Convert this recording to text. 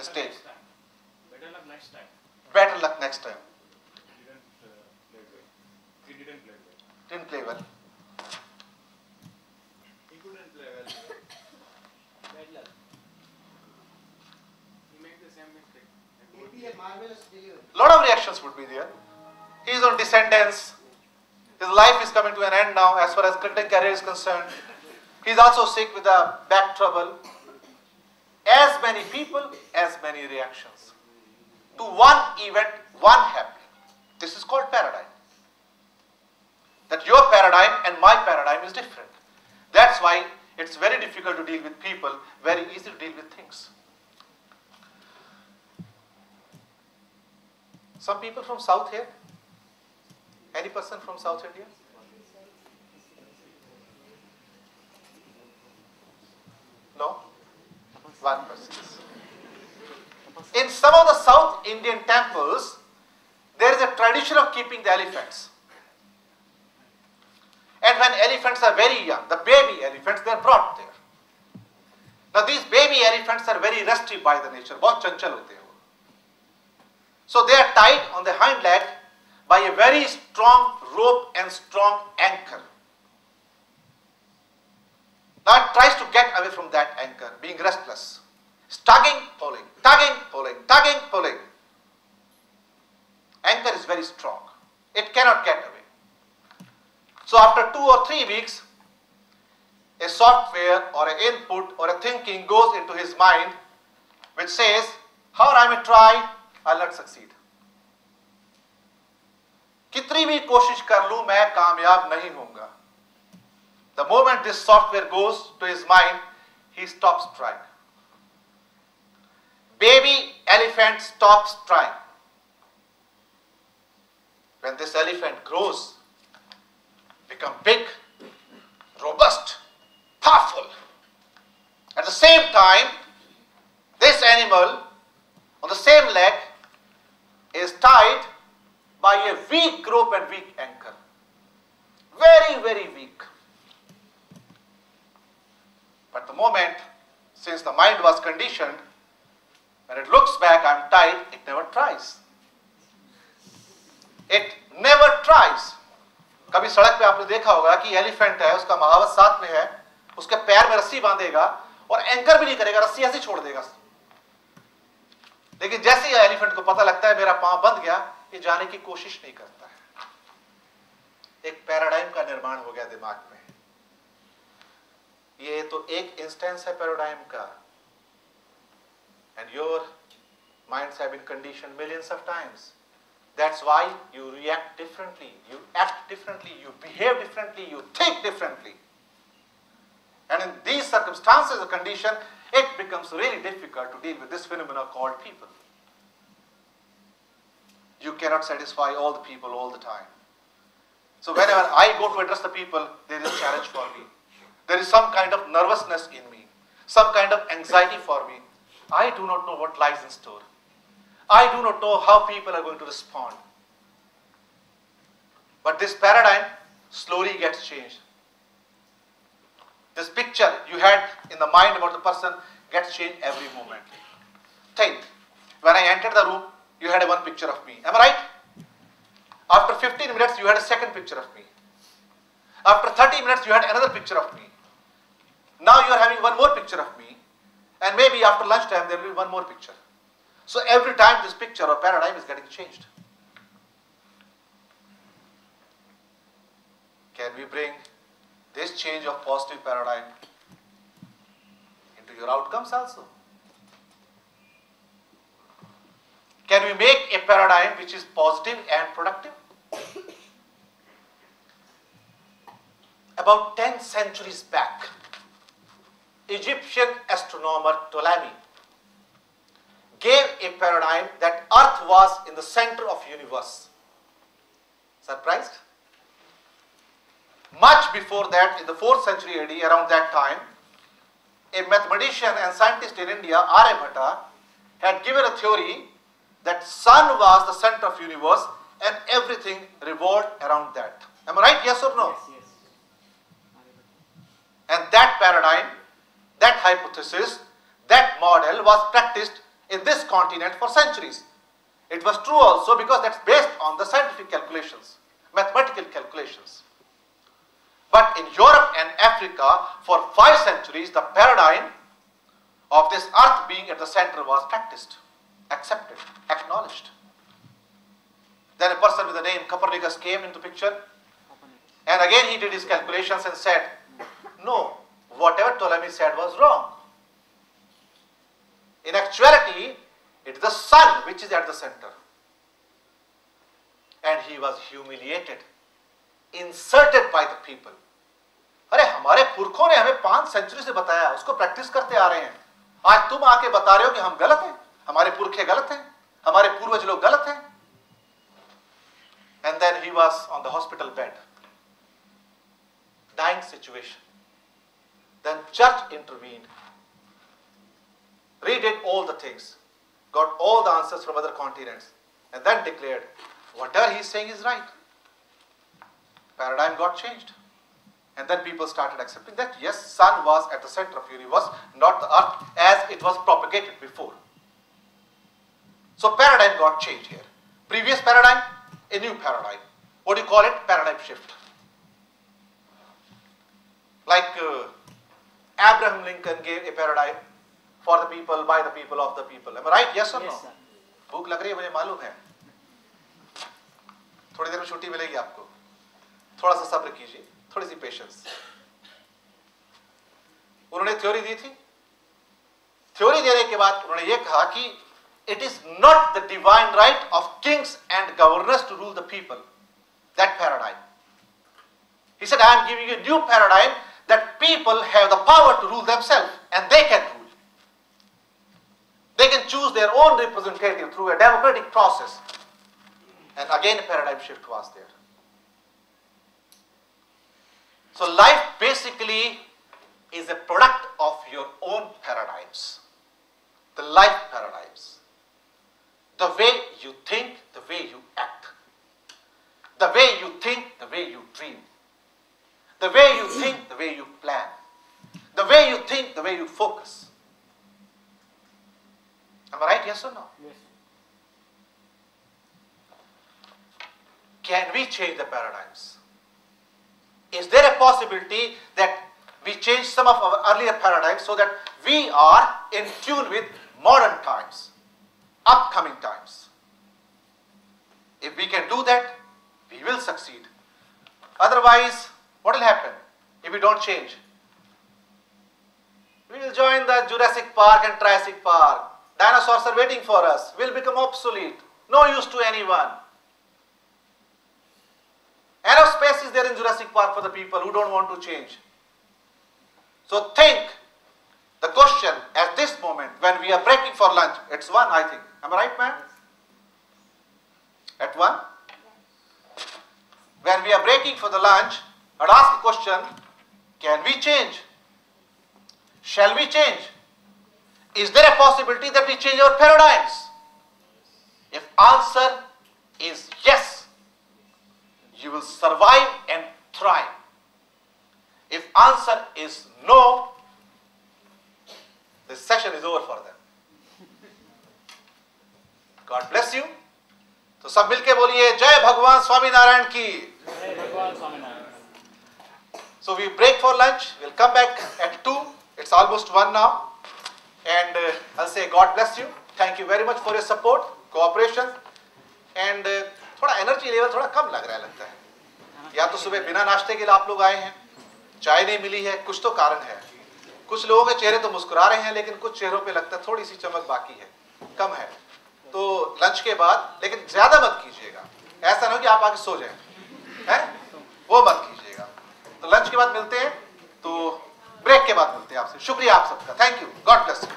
mistake. Better luck next time. Better luck next time. He didn't play well. Didn't play well. He couldn't play well. Bad luck. He made the same mistake. Maybe a marvelous delivery. Lot of reactions would be there. He is on descendants. His life is coming to an end now as far as career is concerned. He is also sick with a back trouble. As many people, as many reactions. To one event, one happening. This is called paradigm. That your paradigm and my paradigm is different. That's why it's very difficult to deal with people, very easy to deal with things. Some people from South here? Any person from South India? No? One person. In some of the South Indian temples, there is a tradition of keeping the elephants. And when elephants are very young, the baby elephants, they are brought there. Now these baby elephants are very rusty by the nature. बहुत चंचल होते हैं वो. So they are tied on the hind leg by a very strong rope and strong anchor. Now it tries to get away from that anchor, being restless. It's tugging, pulling, tugging, pulling, tugging, pulling. Anchor is very strong. It cannot get away. So after 2 or 3 weeks, a software or an input or a thinking goes into his mind which says, however I may try, I'll not succeed. कितनी भी कोशिश कर लूं मैं कामयाब नहीं होऊंगा. The moment this software goes to his mind, he stops trying. Baby elephant stops trying. When this elephant grows, become big, robust, powerful. At the same time, this animal on the same leg is tied by a weak rope and weak anchor. Very, very weak. But the moment, since the mind was conditioned, when it looks back, I'm tied, it never tries. It never tries. कभी सड़क पे आपने देखा होगा कि elephant है, उसका महावत साथ में है, उसके पैर में रस्सी बांधेगा और एंकर भी नहीं करेगा, रस्सी ऐसे छोड़ देगा. लेकिन जैसे ही एलिफेंट को पता लगता है मेरा पांव बंध गया, ये जाने की कोशिश नहीं करता है. एक पैराडाइम का निर्माण हो गया दिमाग में. ये तो एक इंस्टेंस है पैराडाइम का. And your minds have been conditioned millions of times. That's why you react differently, you act differently, you behave differently, you think differently. And in these circumstances or condition, it becomes really difficult to deal with this phenomenon called people. You cannot satisfy all the people all the time. So whenever I go to address the people, there is a challenge for me. There is some kind of nervousness in me, some kind of anxiety for me. I do not know what lies in store. I do not know how people are going to respond. But this paradigm slowly gets changed. This picture you had in the mind about the person gets changed every moment. Think, when I entered the room, you had one picture of me. Am I right? After 15 minutes, you had a second picture of me. After 30 minutes, you had another picture of me. Now you are having one more picture of me. And maybe after lunchtime, there will be one more picture. So every time this picture or paradigm is getting changed. Can we bring this change of positive paradigm into your outcomes also? Can we make a paradigm which is positive and productive? About 10 centuries back, Egyptian astronomer Ptolemy gave a paradigm that Earth was in the center of universe. Surprised? Much before that, in the 4th century AD, around that time, a mathematician and scientist in India, Aryabhatta, had given a theory that sun was the center of universe and everything revolved around that. Am I right? Yes or no? Yes. And that paradigm, that hypothesis, that model was practiced in this continent for centuries. It was true also because that's based on the scientific calculations, mathematical calculations. But in Europe and Africa, for 5 centuries, the paradigm of this earth being at the center was practiced, accepted, acknowledged. Then a person with the name Copernicus came into picture, and again he did his calculations and said, no, whatever Ptolemy said was wrong. In actuality, it is the sun which is at the center. And he was humiliated, insulted by the people. अरे हमारे पुरखों ने हमें 5 century से बताया, उसको practice करते आ रहे हैं, आज तुम आके बता रहे हो कि हम गलत हैं, हमारे पुरखे गलत हैं, हमारे पूर्वज लोग गलत हैं. And then he was on the hospital bed, dying situation. Then church intervened, redid all the things, got all the answers from other continents, and then declared, whatever he is saying is right. Paradigm got changed. And then people started accepting that, yes, sun was at the center of the universe, not the earth as it was propagated before. So paradigm got changed here. Previous paradigm, a new paradigm. What do you call it? Paradigm shift. Like Abraham Lincoln gave a paradigm for the people, by the people, of the people. Am I right? Yes or no? Yes, sir. भूख लग रही है मुझे मालूम है. थोड़ी देर में छुट्टी मिलेगी आपको. थोड़ा सा सब्र कीजिए, थोड़ी सी पेशेंस. उन्होंने थ्योरी दी थी. थ्योरी देने के बाद उन्होंने ये कहा कि it is not the divine right of kings and governors to rule the people. That paradigm. He said, I am giving you a new paradigm that people have the power to rule themselves and they can rule. They can choose their own representative through a democratic process. And again a paradigm shift was there. So life basically is a product of your own paradigms. The life paradigms. The way you think, the way you act. The way you think, the way you dream. The way you think, the way you plan. The way you think, the way you focus. Am I right? Yes or no? Yes. Can we change the paradigms? Is there a possibility that we change some of our earlier paradigms so that we are in tune with modern times, upcoming times? If we can do that, we will succeed. Otherwise, what will happen if we don't change? We will join the Jurassic Park and Triassic Park. Dinosaurs are waiting for us. We'll become obsolete. No use to anyone. Enough space is there in Jurassic Park for the people who don't want to change. So think the question at this moment when we are breaking for lunch. It's 1, I think. Am I right, ma'am? At 1? When we are breaking for the lunch, I'd ask a question, can we change? Shall we change? Is there a possibility that we change our paradigms? If answer is yes, you will survive and thrive. If answer is no, this session is over for them. God bless you. तो सब मिलके बोलिए जय भगवान स्वामी नारायण की. जय भगवान Swami Narayan. So we break for lunch. We'll come back at 2. It's almost 1 now. And I'll say God bless you. Thank you very much for your support, cooperation. And थोड़ा एनर्जी लेवल थोड़ा कम लग रहा है लगता है. या तो सुबह बिना नाश्ते के लिए आप लोग आए हैं, चाय नहीं मिली है, कुछ तो कारण है. कुछ लोगों के चेहरे तो मुस्कुरा रहे हैं, लेकिन कुछ चेहरों पे लगता है थोड़ी सी चमक बाकी है, कम है. तो लंच के बाद, लेकिन ज्यादा मत कीजिएगा. ऐसा ना हो कि आप आके सो जाएं, हैं? वो मत कीजिएगा. तो लंच के बाद मिलते हैं, तो ब्रेक के बाद मिलते हैं आपसे. शुक्रिया आप सबका. Thank you. God bless you.